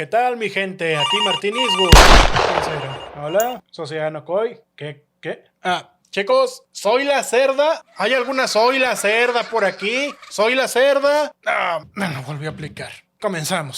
¿Qué tal, mi gente? Aquí Martín Eastwood. ¿Quién será? Hola, Sociedad Nocoy. ¿Qué? Chicos, soy la cerda. ¿Hay alguna soy la cerda por aquí? ¿Soy la cerda? Me lo volví a aplicar. Comenzamos.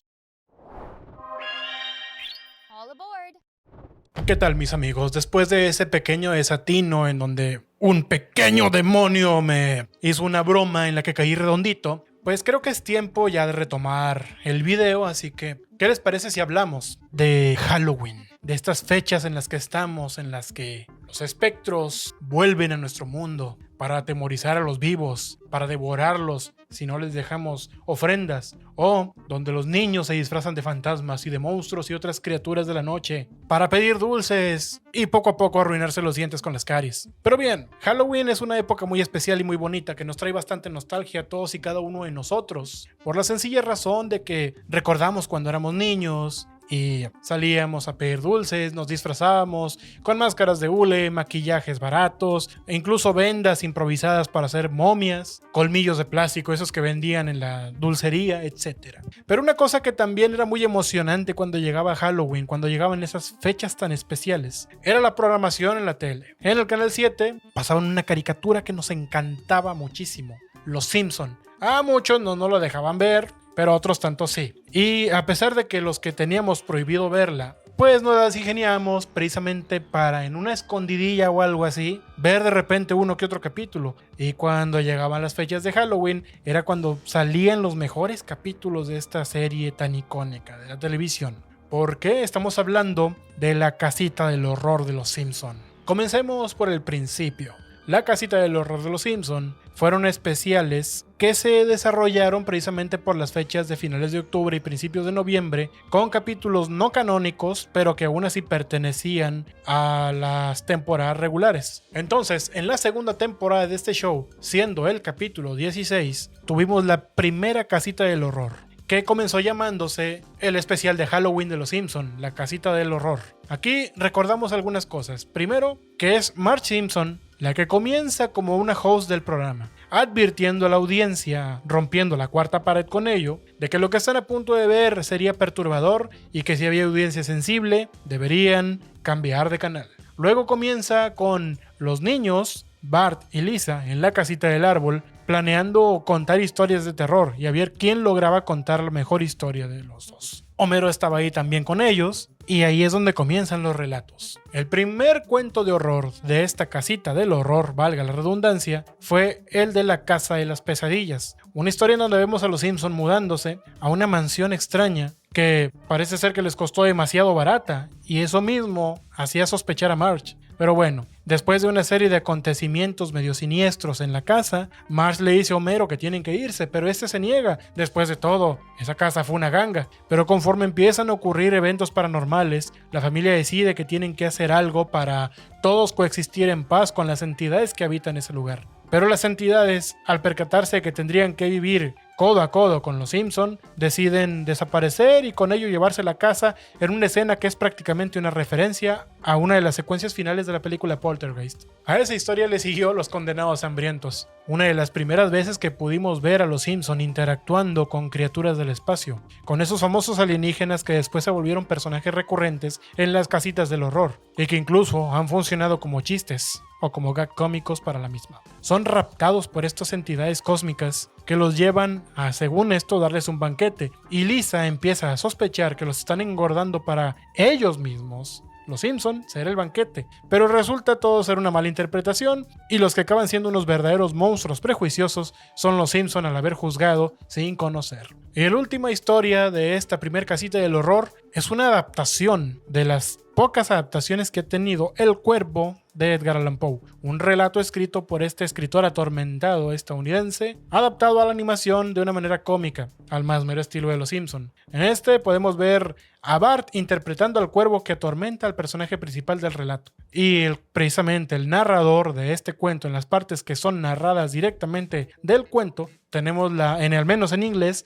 All aboard. ¿Qué tal, mis amigos? Después de ese pequeño desatino en donde un pequeño demonio me hizo una broma en la que caí redondito, pues creo que es tiempo ya de retomar el video, así que, ¿qué les parece si hablamos de Halloween? De estas fechas en las que estamos, en las que los espectros vuelven a nuestro mundo para atemorizar a los vivos, para devorarlos si no les dejamos ofrendas, o donde los niños se disfrazan de fantasmas y de monstruos y otras criaturas de la noche para pedir dulces y poco a poco arruinarse los dientes con las caries. Pero bien, Halloween es una época muy especial y muy bonita que nos trae bastante nostalgia a todos y cada uno de nosotros, por la sencilla razón de que recordamos cuando éramos niños y salíamos a pedir dulces, nos disfrazábamos con máscaras de hule, maquillajes baratos e incluso vendas improvisadas para hacer momias, colmillos de plástico, esos que vendían en la dulcería, etc. Pero una cosa que también era muy emocionante cuando llegaba Halloween, cuando llegaban esas fechas tan especiales, era la programación en la tele. En el canal 7 pasaban una caricatura que nos encantaba muchísimo, Los Simpson. A muchos no lo dejaban ver, pero otros tantos sí. Y a pesar de que los que teníamos prohibido verla, pues nos las ingeniamos precisamente para en una escondidilla o algo así, ver de repente uno que otro capítulo. Y cuando llegaban las fechas de Halloween, era cuando salían los mejores capítulos de esta serie tan icónica de la televisión. Porque estamos hablando de la casita del horror de los Simpson. Comencemos por el principio. La casita del horror de los Simpson fueron especiales que se desarrollaron precisamente por las fechas de finales de octubre y principios de noviembre, con capítulos no canónicos, pero que aún así pertenecían a las temporadas regulares. Entonces, en la segunda temporada de este show, siendo el capítulo 16, tuvimos la primera casita del horror, que comenzó llamándose el especial de Halloween de los Simpson, la casita del horror. Aquí recordamos algunas cosas. Primero, que es Marge Simpson la que comienza como una host del programa, advirtiendo a la audiencia, rompiendo la cuarta pared con ello, de que lo que están a punto de ver sería perturbador y que si había audiencia sensible, deberían cambiar de canal. Luego comienza con los niños, Bart y Lisa, en la casita del árbol, planeando contar historias de terror y a ver quién lograba contar la mejor historia de los dos. Homero estaba ahí también con ellos, y ahí es donde comienzan los relatos. El primer cuento de horror de esta casita del horror, valga la redundancia, fue el de la casa de las pesadillas, una historia en donde vemos a los Simpson mudándose a una mansión extraña que parece ser que les costó demasiado barata, y eso mismo hacía sospechar a Marge. Pero bueno, después de una serie de acontecimientos medio siniestros en la casa, Marge le dice a Homero que tienen que irse, pero este se niega. Después de todo, esa casa fue una ganga. Pero conforme empiezan a ocurrir eventos paranormales, la familia decide que tienen que hacer algo para todos coexistir en paz con las entidades que habitan ese lugar. Pero las entidades, al percatarse de que tendrían que vivir codo a codo con los Simpson, deciden desaparecer y con ello llevarse la casa en una escena que es prácticamente una referencia a una de las secuencias finales de la película Poltergeist. A esa historia le siguió Los Condenados Hambrientos, una de las primeras veces que pudimos ver a los Simpson interactuando con criaturas del espacio, con esos famosos alienígenas que después se volvieron personajes recurrentes en las casitas del horror, y que incluso han funcionado como chistes o como gag cómicos para la misma. Son raptados por estas entidades cósmicas que los llevan a, según esto, darles un banquete, y Lisa empieza a sospechar que los están engordando para ellos mismos, los Simpson, ser el banquete, pero resulta todo ser una mala interpretación, y los que acaban siendo unos verdaderos monstruos prejuiciosos son los Simpson al haber juzgado sin conocer. Y la última historia de esta primer casita del horror es una adaptación de las pocas adaptaciones que ha tenido El Cuervo de Edgar Allan Poe, un relato escrito por este escritor atormentado estadounidense, adaptado a la animación de una manera cómica, al más mero estilo de los Simpson. En este podemos ver a Bart interpretando al cuervo que atormenta al personaje principal del relato. Y precisamente el narrador de este cuento, en las partes que son narradas directamente del cuento, tenemos al menos en inglés,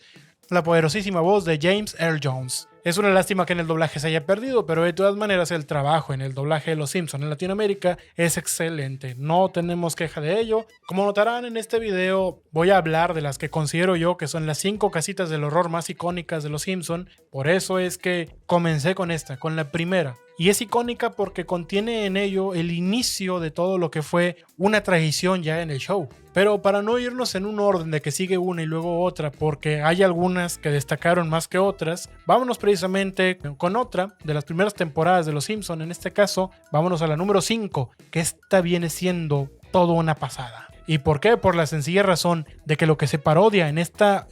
la poderosísima voz de James Earl Jones. Es una lástima que en el doblaje se haya perdido, pero de todas maneras el trabajo en el doblaje de Los Simpson en Latinoamérica es excelente. No tenemos queja de ello. Como notarán en este video, voy a hablar de las que considero yo que son las 5 casitas del horror más icónicas de Los Simpson. Por eso es que comencé con esta, con la primera. Y es icónica porque contiene en ello el inicio de todo lo que fue una tradición ya en el show. Pero para no irnos en un orden de que sigue una y luego otra, porque hay algunas que destacaron más que otras, vámonos precisamente con otra de las primeras temporadas de Los Simpson. En este caso, vámonos a la número 5, que esta viene siendo todo una pasada. ¿Y por qué? Por la sencilla razón de que lo que se parodia en esta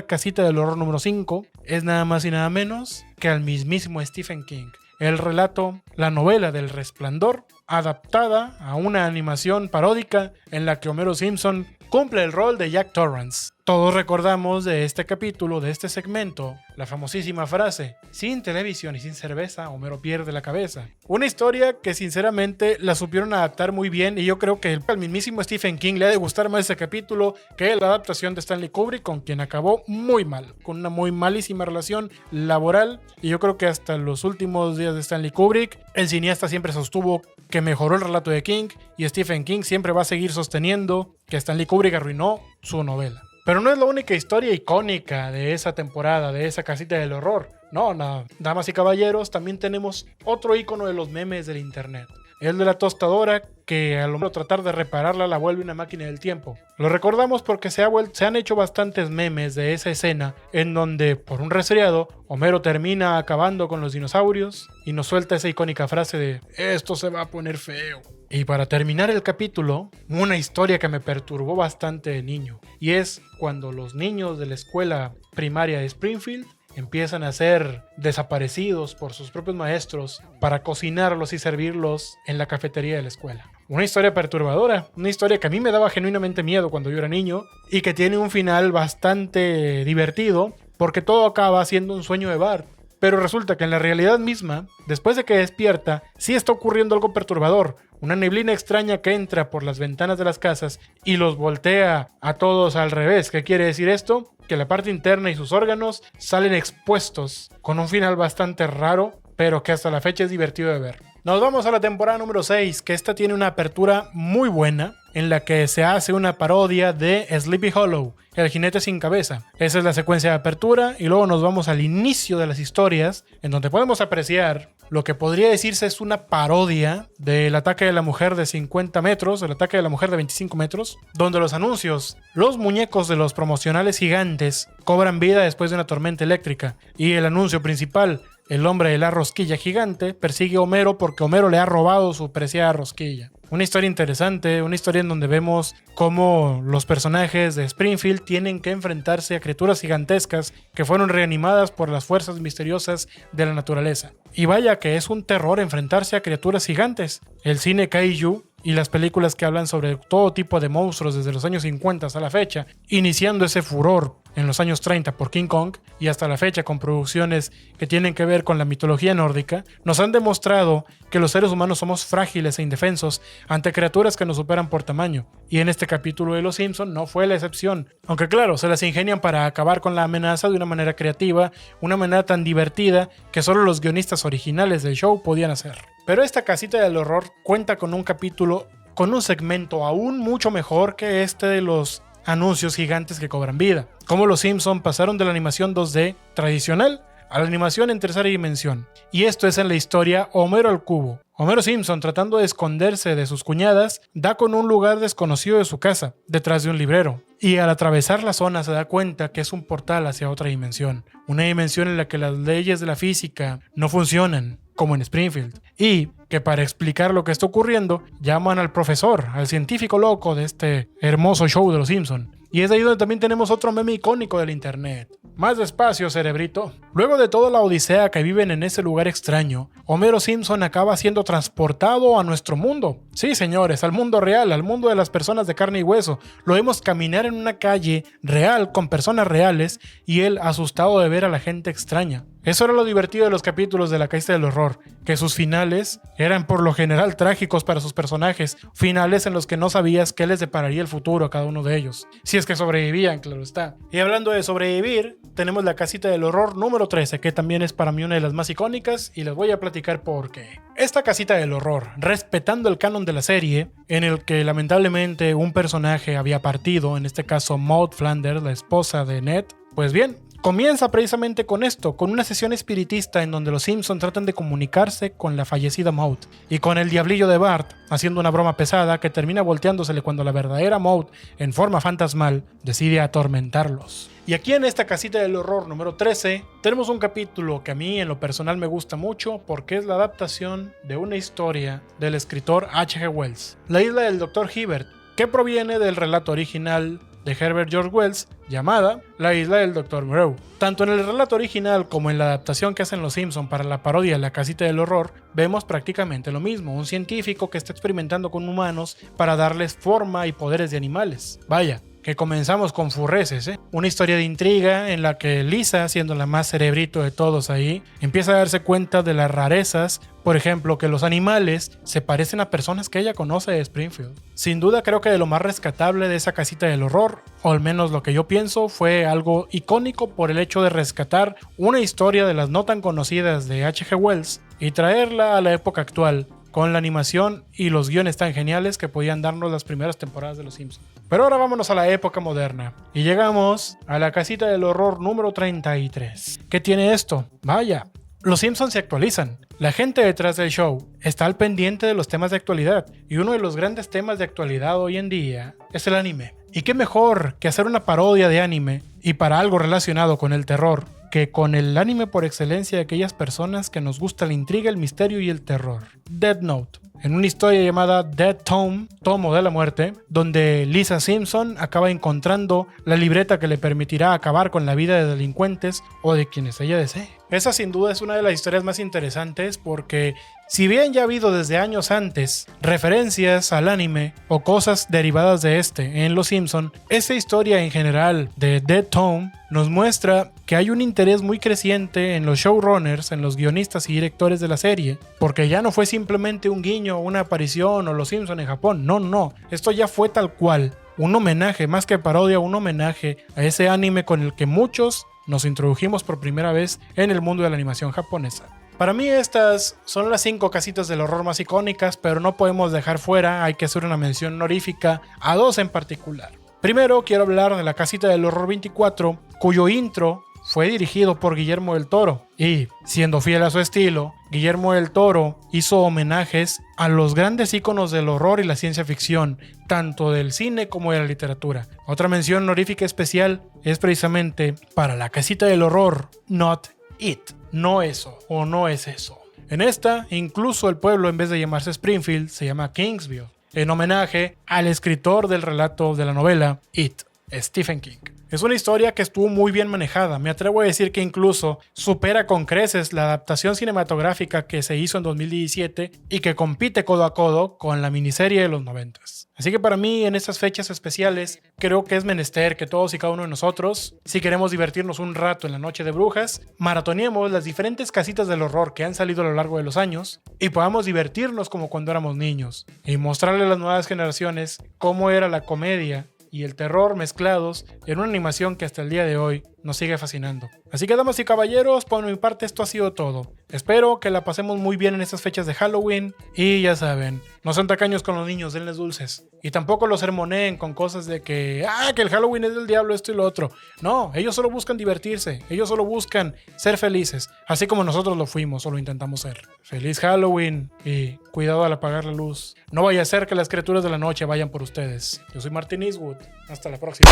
casita del horror número 5 es nada más y nada menos que al mismísimo Stephen King. El relato, la novela del Resplandor, adaptada a una animación paródica en la que Homero Simpson cumple el rol de Jack Torrance. Todos recordamos de este capítulo, de este segmento, la famosísima frase: sin televisión y sin cerveza, Homero pierde la cabeza. Una historia que sinceramente la supieron adaptar muy bien, y yo creo que al mismísimo Stephen King le ha de gustar más ese capítulo que la adaptación de Stanley Kubrick, con quien acabó muy mal, con una muy malísima relación laboral, y yo creo que hasta los últimos días de Stanley Kubrick, el cineasta siempre sostuvo que mejoró el relato de King, y Stephen King siempre va a seguir sosteniendo que Stanley Kubrick arruinó su novela. Pero no es la única historia icónica de esa temporada, de esa casita del horror. No, damas y caballeros, también tenemos otro icono de los memes del internet. El de la tostadora, que a lo mejor tratar de repararla la vuelve una máquina del tiempo. Lo recordamos porque se han hecho bastantes memes de esa escena en donde, por un resfriado, Homero termina acabando con los dinosaurios y nos suelta esa icónica frase de "esto se va a poner feo". Y para terminar el capítulo, una historia que me perturbó bastante de niño, y es cuando los niños de la escuela primaria de Springfield empiezan a ser desaparecidos por sus propios maestros para cocinarlos y servirlos en la cafetería de la escuela. Una historia perturbadora, una historia que a mí me daba genuinamente miedo cuando yo era niño y que tiene un final bastante divertido porque todo acaba siendo un sueño de Bart. Pero resulta que en la realidad misma, después de que despierta, sí está ocurriendo algo perturbador. Una neblina extraña que entra por las ventanas de las casas y los voltea a todos al revés. ¿Qué quiere decir esto? Que la parte interna y sus órganos salen expuestos, con un final bastante raro, pero que hasta la fecha es divertido de ver. Nos vamos a la temporada número 6, que esta tiene una apertura muy buena, en la que se hace una parodia de Sleepy Hollow, el jinete sin cabeza. Esa es la secuencia de apertura, y luego nos vamos al inicio de las historias, en donde podemos apreciar lo que podría decirse es una parodia del ataque de la mujer de 50 metros, el ataque de la mujer de 25 metros, donde los anuncios, los muñecos de los promocionales gigantes cobran vida después de una tormenta eléctrica, y el anuncio principal, el hombre de la rosquilla gigante, persigue a Homero porque Homero le ha robado su preciada rosquilla. Una historia interesante, una historia en donde vemos cómo los personajes de Springfield tienen que enfrentarse a criaturas gigantescas que fueron reanimadas por las fuerzas misteriosas de la naturaleza. Y vaya que es un terror enfrentarse a criaturas gigantes. El cine kaiju y las películas que hablan sobre todo tipo de monstruos desde los años 50 hasta la fecha, iniciando ese furor en los años 30 por King Kong y hasta la fecha con producciones que tienen que ver con la mitología nórdica, nos han demostrado que los seres humanos somos frágiles e indefensos ante criaturas que nos superan por tamaño. Y en este capítulo de Los Simpson no fue la excepción. Aunque claro, se las ingenian para acabar con la amenaza de una manera creativa, una manera tan divertida que solo los guionistas originales del show podían hacer. Pero esta casita del horror cuenta con un capítulo, con un segmento aún mucho mejor que este de los anuncios gigantes que cobran vida. Como Los Simpson pasaron de la animación 2D tradicional a la animación en tercera dimensión. Y esto es en la historia Homero al cubo. Homero Simpson, tratando de esconderse de sus cuñadas, da con un lugar desconocido de su casa, detrás de un librero. Y al atravesar la zona se da cuenta que es un portal hacia otra dimensión. Una dimensión en la que las leyes de la física no funcionan, como en Springfield. Y que para explicar lo que está ocurriendo, llaman al profesor, al científico loco de este hermoso show de Los Simpson. Y es ahí donde también tenemos otro meme icónico del internet. Más despacio, cerebrito. Luego de toda la odisea que viven en ese lugar extraño, Homero Simpson acaba siendo transportado a nuestro mundo. Sí, señores, al mundo real, al mundo de las personas de carne y hueso. Lo vemos caminar en una calle real con personas reales y él asustado de ver a la gente extraña. Eso era lo divertido de los capítulos de La Casita del Horror, que sus finales eran por lo general trágicos para sus personajes, finales en los que no sabías qué les depararía el futuro a cada uno de ellos, si es que sobrevivían, claro está. Y hablando de sobrevivir, tenemos La Casita del Horror número 13, que también es para mí una de las más icónicas, y les voy a platicar por qué. Esta Casita del Horror, respetando el canon de la serie, en el que lamentablemente un personaje había partido, en este caso Maud Flanders, la esposa de Ned, pues bien, comienza precisamente con esto, con una sesión espiritista en donde los Simpson tratan de comunicarse con la fallecida Maud y con el diablillo de Bart haciendo una broma pesada que termina volteándosele cuando la verdadera Maud, en forma fantasmal, decide atormentarlos. Y aquí en esta Casita del Horror número 13 tenemos un capítulo que a mí en lo personal me gusta mucho porque es la adaptación de una historia del escritor H.G. Wells, La isla del Dr. Hibbert, que proviene del relato original de Herbert George Wells llamada La isla del Dr. Moreau. Tanto en el relato original como en la adaptación que hacen los Simpson para la parodia de La Casita del Horror, vemos prácticamente lo mismo, un científico que está experimentando con humanos para darles forma y poderes de animales. Vaya, que comenzamos con furreces, una historia de intriga en la que Lisa, siendo la más cerebrito de todos ahí, empieza a darse cuenta de las rarezas, por ejemplo, que los animales se parecen a personas que ella conoce de Springfield. Sin duda creo que de lo más rescatable de esa Casita del Horror, o al menos lo que yo pienso, fue algo icónico por el hecho de rescatar una historia de las no tan conocidas de H.G. Wells y traerla a la época actual, con la animación y los guiones tan geniales que podían darnos las primeras temporadas de Los Simpsons. Pero ahora vámonos a la época moderna y llegamos a La Casita del Horror número 33. ¿Qué tiene esto? Vaya, Los Simpsons se actualizan. La gente detrás del show está al pendiente de los temas de actualidad y uno de los grandes temas de actualidad hoy en día es el anime. ¿Y qué mejor que hacer una parodia de anime y para algo relacionado con el terror que con el anime por excelencia de aquellas personas que nos gusta la intriga, el misterio y el terror? Death Note. En una historia llamada Death Tome, Tomo de la Muerte, donde Lisa Simpson acaba encontrando la libreta que le permitirá acabar con la vida de delincuentes o de quienes ella desee. Esa sin duda es una de las historias más interesantes porque si bien ya ha habido desde años antes referencias al anime o cosas derivadas de este en Los Simpson, esta historia en general de Death Tome nos muestra que hay un interés muy creciente en los showrunners, en los guionistas y directores de la serie, porque ya no fue simplemente un guiño, una aparición o Los Simpson en Japón, no, esto ya fue tal cual, un homenaje, más que parodia, un homenaje a ese anime con el que muchos nos introdujimos por primera vez en el mundo de la animación japonesa. Para mí estas son las 5 casitas del horror más icónicas, pero no podemos dejar fuera, hay que hacer una mención honorífica a 2 en particular. Primero quiero hablar de La Casita del Horror 24, cuyo intro fue dirigido por Guillermo del Toro. Y, siendo fiel a su estilo, Guillermo del Toro hizo homenajes a los grandes íconos del horror y la ciencia ficción, tanto del cine como de la literatura. Otra mención honorífica especial es precisamente para La Casita del Horror, Not It. No eso, o no es eso. En esta, incluso el pueblo, en vez de llamarse Springfield, se llama Kingsville, en homenaje al escritor del relato de la novela It, Stephen King. Es una historia que estuvo muy bien manejada, me atrevo a decir que incluso supera con creces la adaptación cinematográfica que se hizo en 2017 y que compite codo a codo con la miniserie de los 90s. Así que para mí en estas fechas especiales creo que es menester que todos y cada uno de nosotros, si queremos divertirnos un rato en la noche de brujas, maratoneemos las diferentes casitas del horror que han salido a lo largo de los años y podamos divertirnos como cuando éramos niños y mostrarle a las nuevas generaciones cómo era la comedia y el terror mezclados en una animación que hasta el día de hoy nos sigue fascinando. Así que damas y caballeros, por mi parte esto ha sido todo. Espero que la pasemos muy bien en estas fechas de Halloween y ya saben, no sean tacaños con los niños, denles dulces. Y tampoco los sermoneen con cosas de que el Halloween es del diablo, esto y lo otro. No, ellos solo buscan divertirse, ellos solo buscan ser felices, así como nosotros lo fuimos o lo intentamos ser. Feliz Halloween y cuidado al apagar la luz. No vaya a ser que las criaturas de la noche vayan por ustedes. Yo soy Martin Eastwood. Hasta la próxima.